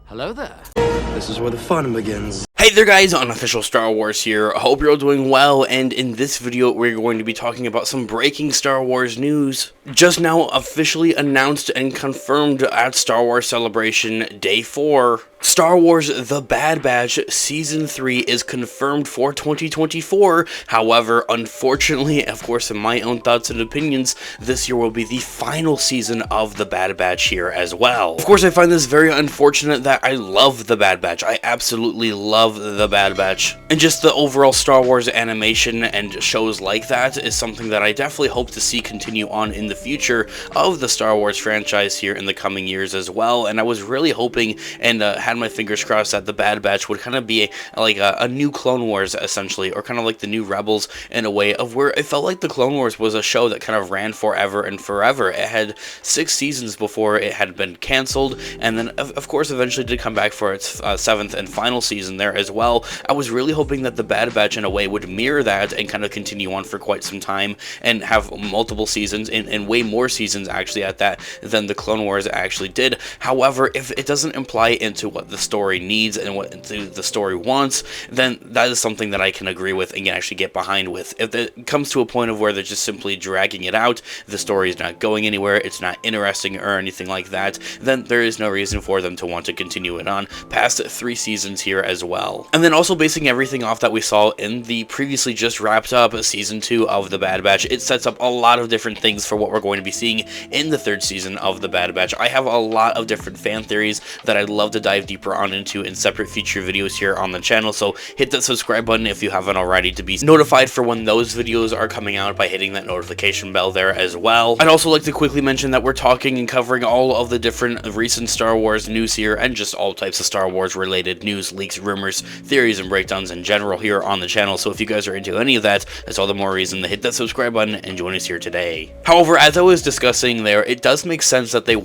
Hello there. This is where the fun begins. Hey there guys, Unofficial Star Wars here. I hope you're all doing well, and in this video we're going to be talking about some breaking Star Wars news. Just now officially announced and confirmed at Star Wars Celebration Day 4. Star Wars The Bad Batch Season 3 is confirmed for 2024. However, unfortunately, of course in my own thoughts and opinions, this year will be the final season of The Bad Batch here as well. Of course, I find this very unfortunate that I love The Bad Batch. I absolutely love The Bad Batch. And just the overall Star Wars animation and shows like that is something that I definitely hope to see continue on in the future of the Star Wars franchise here in the coming years as well. And I was really hoping and had my fingers crossed that The Bad Batch would kind of be like a new Clone Wars essentially, or kind of like the new Rebels in a way of where it felt like the Clone Wars was a show that kind of ran forever and forever. It had 6 seasons before it had been canceled, and then of course eventually did come back for its 7th and final season there as well. I was really hoping that The Bad Batch in a way would mirror that and kind of continue on for quite some time and have multiple seasons and way more seasons actually at that than the Clone Wars actually did. However, if it doesn't imply into what the story needs and what the story wants, then that is something that I can agree with and can actually get behind with. If it comes to a point of where they're just simply dragging it out, the story is not going anywhere, it's not interesting or anything like that, then there is no reason for them to want to continue it on past 3 seasons here as well. And then also basing everything off that we saw in the previously just wrapped up season 2 of The Bad Batch, it sets up a lot of different things for what we're going to be seeing in the 3rd season of The Bad Batch. I have a lot of different fan theories that I'd love to dive deeper on into in separate feature videos here on the channel, so hit that subscribe button if you haven't already to be notified for when those videos are coming out by hitting that notification bell there as well. I'd also like to quickly mention that we're talking and covering all of the different recent Star Wars news here, and just all types of Star Wars related news, leaks, rumors, theories, and breakdowns in general here on the channel, so if you guys are into any of that, that's all the more reason to hit that subscribe button and join us here today. However, as I was discussing there, it does make sense that they would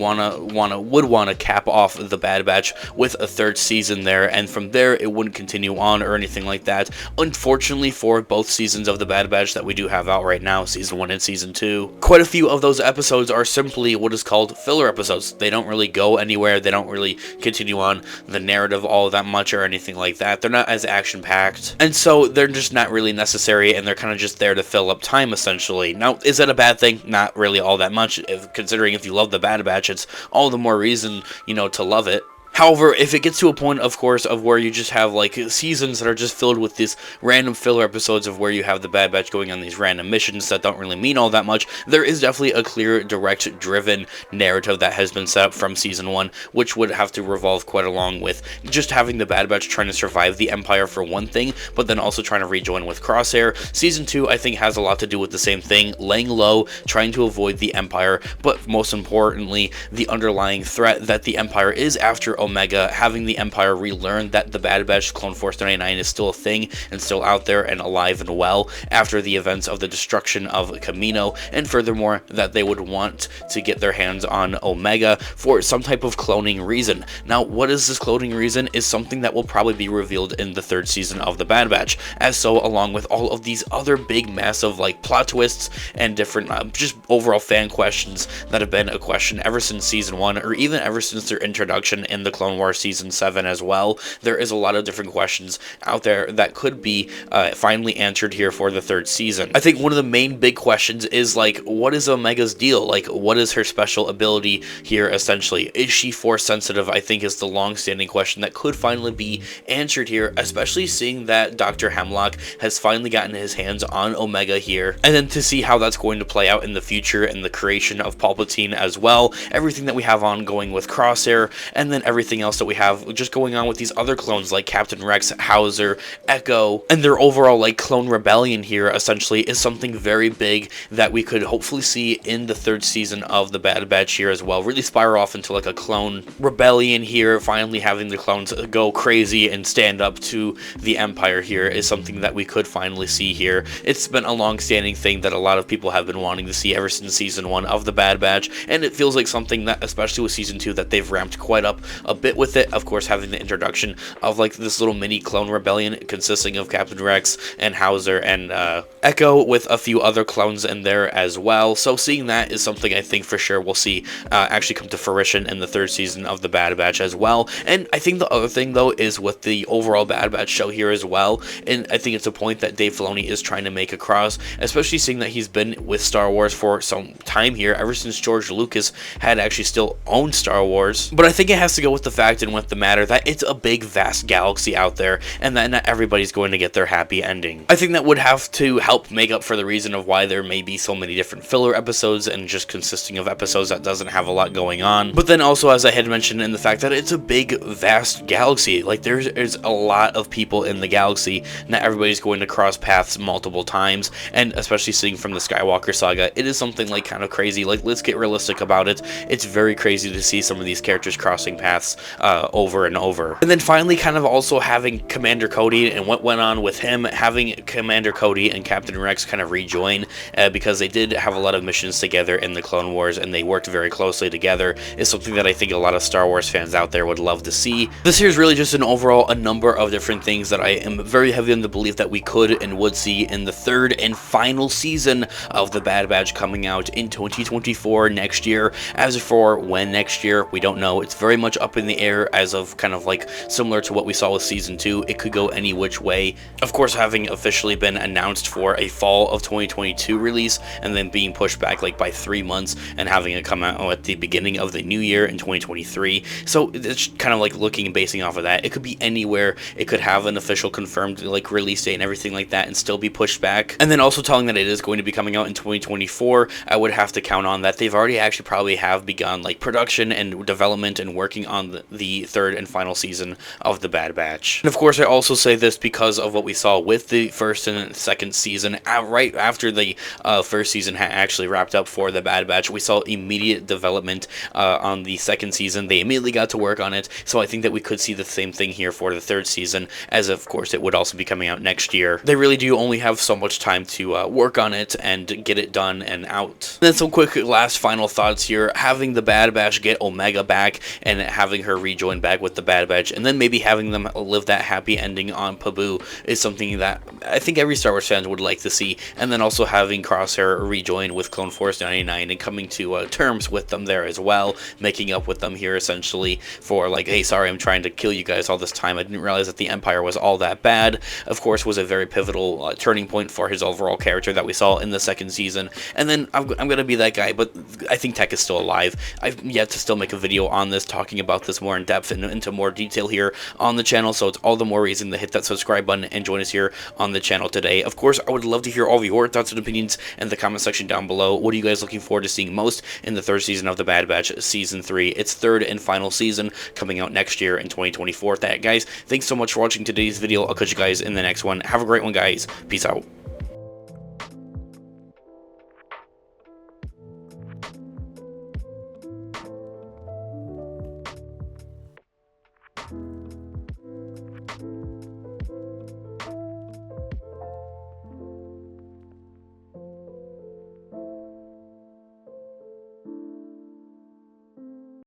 want to cap off The Bad Batch with a 3rd season there, and from there it wouldn't continue on or anything like that. Unfortunately for both seasons of The Bad Batch that we do have out right now, season 1 and season 2, quite a few of those episodes are simply what is called filler episodes. They don't really go anywhere, they don't really continue on the narrative all that much or anything like that. They're not as action packed, and so they're just not really necessary, and they're kind of just there to fill up time essentially. Now, is that a bad thing? Not really all that much, considering if you love The Bad Batch, it's all the more reason, you know, to love it. However, if it gets to a point, of course, of where you just have like seasons that are just filled with these random filler episodes of where you have the Bad Batch going on these random missions that don't really mean all that much, there is definitely a clear, direct, driven narrative that has been set up from season 1, which would have to revolve quite along with just having the Bad Batch trying to survive the Empire for one thing, but then also trying to rejoin with Crosshair. Season 2, I think, has a lot to do with the same thing, laying low, trying to avoid the Empire, but most importantly, the underlying threat that the Empire is after Omega, having the Empire relearn that the Bad Batch Clone Force 99 is still a thing and still out there and alive and well after the events of the destruction of Kamino, and furthermore that they would want to get their hands on Omega for some type of cloning reason. Now, what is this cloning reason is something that will probably be revealed in the 3rd season of The Bad Batch, as so along with all of these other big massive like plot twists and different just overall fan questions that have been a question ever since season 1, or even ever since their introduction in the Clone Wars season 7 as well. There is a lot of different questions out there that could be finally answered here for the 3rd season. I think one of the main big questions is like, what is Omega's deal? Like, what is her special ability here essentially? Is she force sensitive? I think is the long-standing question that could finally be answered here, especially seeing that Dr. Hemlock has finally gotten his hands on Omega here, and then to see how that's going to play out in the future and the creation of Palpatine as well, everything that we have ongoing with Crosshair, and then everything else that we have just going on with these other clones like Captain Rex, Hauser, Echo, and their overall like clone rebellion here essentially is something very big that we could hopefully see in the 3rd season of The Bad Batch here as well. Really spiral off into like a clone rebellion here, finally having the clones go crazy and stand up to the Empire here is something that we could finally see here. It's been a long-standing thing that a lot of people have been wanting to see ever since season 1 of The Bad Batch, and it feels like something that, especially with season 2, that they've ramped quite up a bit with it. Of course, having the introduction of like this little mini clone rebellion consisting of Captain Rex and Hauser and Echo, with a few other clones in there as well. So seeing that is something I think for sure we'll see actually come to fruition in the third season of the Bad Batch as well. And I think the other thing though is with the overall Bad Batch show here as well, and I think it's a point that Dave Filoni is trying to make across, especially seeing that he's been with Star Wars for some time here, ever since George Lucas had actually still owned Star Wars. But I think it has to go with the fact and with the matter that it's a big vast galaxy out there, and that not everybody's going to get their happy ending. I think that would have to help make up for the reason of why there may be so many different filler episodes and just consisting of episodes that doesn't have a lot going on. But then also, as I had mentioned, in the fact that it's a big vast galaxy, like there's a lot of people in the galaxy, not everybody's going to cross paths multiple times, and especially seeing from the Skywalker saga, it is something like kind of crazy. Like, let's get realistic about it. It's very crazy to see some of these characters crossing paths over and over. And then finally, kind of also having Commander Cody and what went on with him, having Commander Cody and Captain Rex kind of rejoin because they did have a lot of missions together in the Clone Wars and they worked very closely together, is something that I think a lot of Star Wars fans out there would love to see. This here is really just an overall a number of different things that I am very heavy in the belief that we could and would see in the third and final season of the Bad Batch coming out in 2024 next year. As for when next year, we don't know. It's very much up in the air, as of kind of like similar to what we saw with season 2. It could go any which way. Of course, having officially been announced for a fall of 2022 release and then being pushed back like by 3 months and having it come out at the beginning of the new year in 2023. So it's kind of like looking and basing off of that. It could be anywhere. It could have an official confirmed like release date and everything like that and still be pushed back. And then also telling that it is going to be coming out in 2024, I would have to count on that they've already actually probably have begun like production and development and working on the third and final season of the Bad Batch. And of course, I also say this because of what we saw with the first and second season. Right after the first season had actually wrapped up for the Bad Batch, we saw immediate development on the second season. They immediately got to work on it, so I think that we could see the same thing here for the third season, as of course it would also be coming out next year. They really do only have so much time to work on it and get it done and out. And then some quick last final thoughts here. Having the Bad Batch get Omega back and having her rejoin back with the Bad Batch, and then maybe having them live that happy ending on Pabu, is something that I think every Star Wars fan would like to see. And then also having Crosshair rejoin with Clone Force 99 and coming to terms with them there as well, making up with them here essentially for like, hey, sorry, I'm trying to kill you guys all this time. I didn't realize that the Empire was all that bad. Of course, was a very pivotal turning point for his overall character that we saw in the second season. And then I'm going to be that guy, but I think Tech is still alive. I've yet to still make a video on this, talking about this more in depth and into more detail here on the channel, so it's all the more reason to hit that subscribe button and join us here on the channel today. Of course, I would love to hear all of your thoughts and opinions in the comment section down below. What are you guys looking forward to seeing most in the third season of the Bad Batch season 3? Its third and final season coming out next year in 2024. That, guys, thanks so much for watching today's video. I'll catch you guys in the next one. Have a great one, guys. Peace out.